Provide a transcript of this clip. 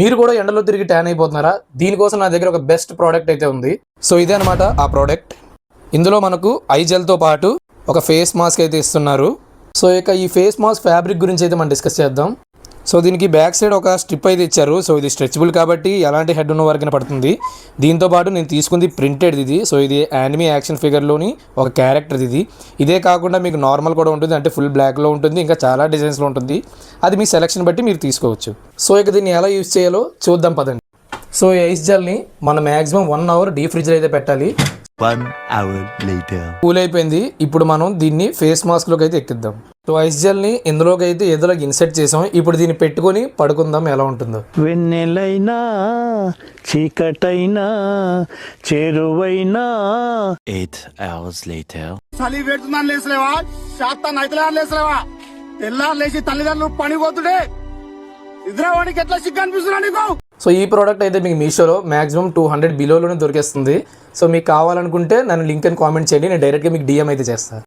మీరు కూడా ఎండలో తిరిగి ట్యాన్ అయిపోతున్నారా? దీనికోసం నా దగ్గర ఒక బెస్ట్ ప్రోడక్ట్ అయితే ఉంది. సో ఇదే అనమాట ఆ ప్రోడక్ట్. ఇందులో మనకు ఐ జెల్తో పాటు ఒక ఫేస్ మాస్క్ అయితే ఇస్తున్నారు. సో ఇక ఈ ఫేస్ మాస్క్ ఫ్యాబ్రిక్ గురించి అయితే మనం డిస్కస్ చేద్దాం. సో దీనికి బ్యాక్ సైడ్ ఒక స్ట్రిప్ అయితే ఇచ్చారు. సో ఇది స్ట్రెచబుల్ కాబట్టి ఎలాంటి హెడ్ ఉన్న వరకు పడుతుంది. దీంతో పాటు నేను తీసుకుంది ప్రింటెడ్ ఇది. సో ఇది యానిమీ యాక్షన్ ఫిగర్లోని ఒక క్యారెక్టర్ ఇది. ఇదే కాకుండా మీకు నార్మల్ కూడా ఉంటుంది, అంటే ఫుల్ బ్లాక్లో ఉంటుంది, ఇంకా చాలా డిజైన్స్లో ఉంటుంది. అది మీ సెలెక్షన్ బట్టి మీరు తీసుకోవచ్చు. సో ఇక దీన్ని ఎలా యూజ్ చేయాలో చూద్దాం పదండి. సో ఈ ఐస్ జెల్ని మనం మ్యాక్సిమం 1 అవర్ డీప్ ఫ్రిడ్జ్లో అయితే పెట్టాలి. 1 hour later. కూల్ అయిపోయింది. ఇప్పుడు మనం దీన్ని ఫేస్ మాస్క్లోకి అయితే ఎక్కిద్దాం. సో ఐస్ జెల్ని ఇందులోకి అయితే ఏదోలోకి ఇన్సెర్ట్ చేసాం. ఇప్పుడు దీన్ని పెట్టుకొని పడుకుందాం ఎలా ఉంటుందో. వెన్నెలైనా చీకటైనా చేరువైనా 8 hours later. చలి పెడుతుందని లేసలేవా? శాతం అయితే లేసలేవా? తెల్లారు లేచి తల్లిదండ్రులు పని పోతుండే నిద్రవాడికి ఎట్లా సిగ్గు అనిపిస్తున్నా నీకు? సో ఈ ప్రోడక్ట్ అయితే మీకు మీషోలో మ్యాక్సిమం 200 బిలోలోనే దొరికేస్తుంది. సో మీకు కావాలనుకుంటే నన్ను లింక్ అని కామెంట్ చేయండి, నేను డైరెక్ట్గా మీకు డిఎం అయితే చేస్తాను.